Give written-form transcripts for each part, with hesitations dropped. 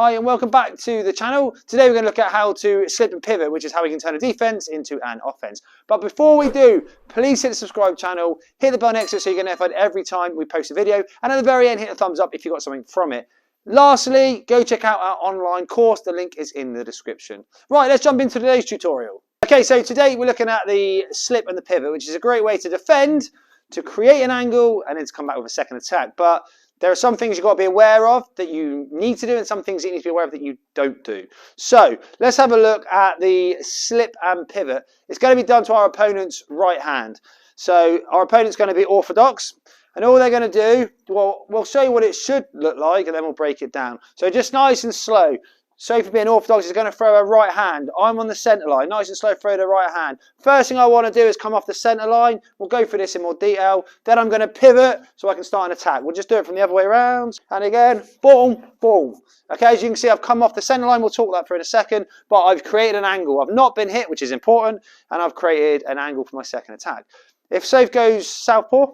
Hi and welcome back to the channel. Today we're going to look at how to slip and pivot, which is how we can turn a defense into an offense. But before we do, please hit the subscribe channel, hit the bell next to it so you get notified every time we post a video, and at the very end hit a thumbs up if you got something from it. Lastly, go check out our online course. The link is in the description. Right, let's jump into today's tutorial. Okay, so today we're looking at the slip and the pivot, which is a great way to defend, to create an angle, and then to come back with a second attack. But there are some things you've got to be aware of that you need to do, and some things you need to be aware of that you don't do. So let's have a look at the slip and pivot. It's going to be done to our opponent's right hand. So our opponent's going to be orthodox, and all they're going to do, well, we'll show you what it should look like, and then we'll break it down. So just nice and slow. So for being orthodox, he's going to throw a right hand. I'm on the centre line. Nice and slow, throw the right hand. First thing I want to do is come off the centre line. We'll go through this in more detail. Then I'm going to pivot so I can start an attack. We'll just do it from the other way around. And again, boom, boom. Okay, as you can see, I've come off the centre line. We'll talk that through in a second. But I've created an angle. I've not been hit, which is important. And I've created an angle for my second attack. If safe goes southpaw,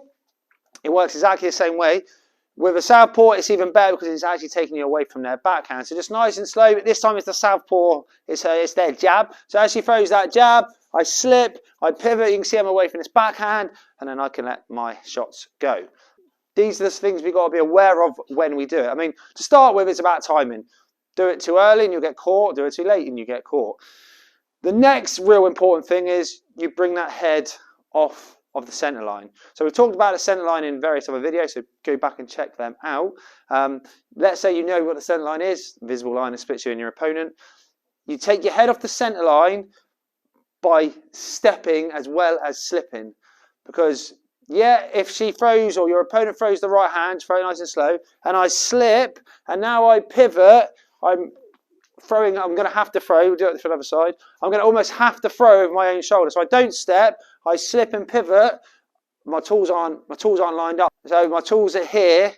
it works exactly the same way. With a southpaw, it's even better because it's actually taking you away from their backhand. So just nice and slow. This time it's the southpaw, it's their jab. So as she throws that jab, I slip, I pivot. You can see I'm away from this backhand, and then I can let my shots go. These are the things we've got to be aware of when we do it. I mean, to start with, it's about timing. Do it too early and you'll get caught. Do it too late and you get caught. The next real important thing is you bring that head off of the centre line. So we've talked about the centre line in various other videos, so go back and check them out. Let's say you know what the centre line is, visible line that splits you and your opponent. You take your head off the centre line by stepping as well as slipping. Because, yeah, if she throws or your opponent throws the right hand, throw it nice and slow, and I slip, and now I pivot, I'm going to have to throw, we'll do it for the other side, I'm going to almost have to throw over my own shoulder. So I don't step, I slip and pivot, my tools aren't lined up. So my tools are here,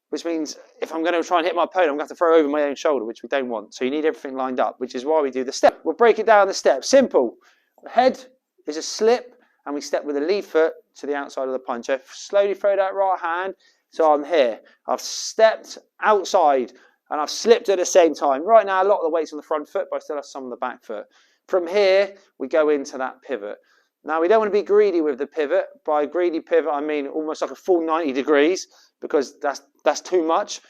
which means if I'm going to try and hit my opponent, I'm going to have to throw over my own shoulder, which we don't want. So you need everything lined up, which is why we do the step. We'll break it down the steps. Simple. The head is a slip, and we step with the lead foot to the outside of the punch. So slowly throw that right hand, so I'm here. I've stepped outside, and I've slipped at the same time. Right now, a lot of the weight's on the front foot, but I still have some on the back foot. From here, we go into that pivot. Now, we don't want to be greedy with the pivot. By greedy pivot, I mean almost like a full 90 degrees, because that's too much.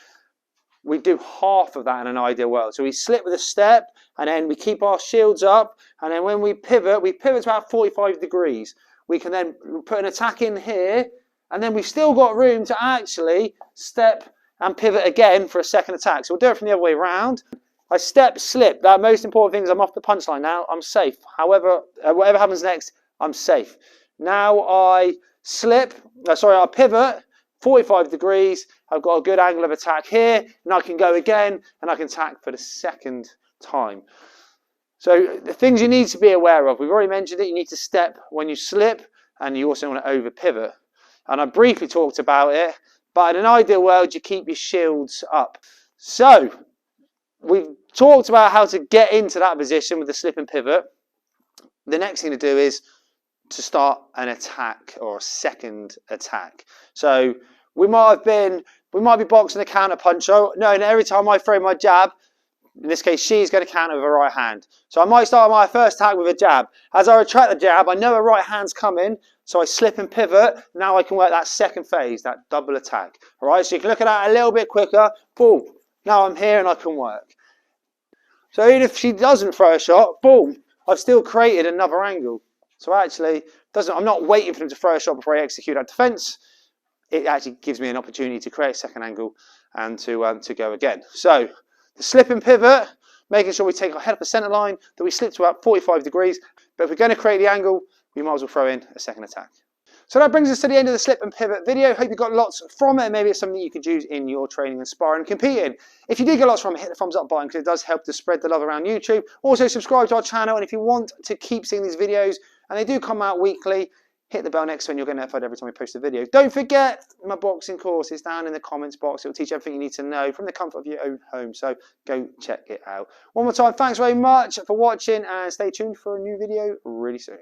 We do half of that in an ideal world. So we slip with a step, and then we keep our shields up, and then when we pivot to about 45 degrees. We can then put an attack in here, and then we've still got room to actually step and pivot again for a second attack. So we'll do it from the other way around. I step, slip. The most important thing is I'm off the punchline now. I'm safe. However, whatever happens next, I'm safe. Now I slip, I pivot 45 degrees. I've got a good angle of attack here, and I can go again, and I can attack for the second time. So the things you need to be aware of, we've already mentioned it. You need to step when you slip, and you also want to over pivot. And I briefly talked about it, but in an ideal world, you keep your shields up. So we've talked about how to get into that position with the slip and pivot. The next thing to do is to start an attack or a second attack. So we might be boxing a counter punch. No, and every time I throw my jab, in this case, she's going to counter with a right hand. So I might start my first attack with a jab. As I retract the jab, I know a right hand's coming, so I slip and pivot. Now I can work that second phase, that double attack. All right, so you can look at that a little bit quicker. Boom. Now I'm here and I can work. So even if she doesn't throw a shot, boom, I've still created another angle. So actually, I'm not waiting for them to throw a shot before I execute that defense. It actually gives me an opportunity to create a second angle and to go again. So the slip and pivot, making sure we take our head off the centre line, that we slip to about 45 degrees. But if we're going to create the angle, we might as well throw in a second attack. So that brings us to the end of the slip and pivot video. Hope you got lots from it, and maybe it's something you could use in your training and sparring and competing. If you did get lots from it, hit the thumbs up button because it does help to spread the love around YouTube. Also subscribe to our channel, and if you want to keep seeing these videos, and they do come out weekly, hit the bell next to it and you'll get notified every time we post a video. Don't forget my boxing course is down in the comments box. It will teach everything you need to know from the comfort of your own home. So go check it out. One more time, thanks very much for watching, and stay tuned for a new video really soon.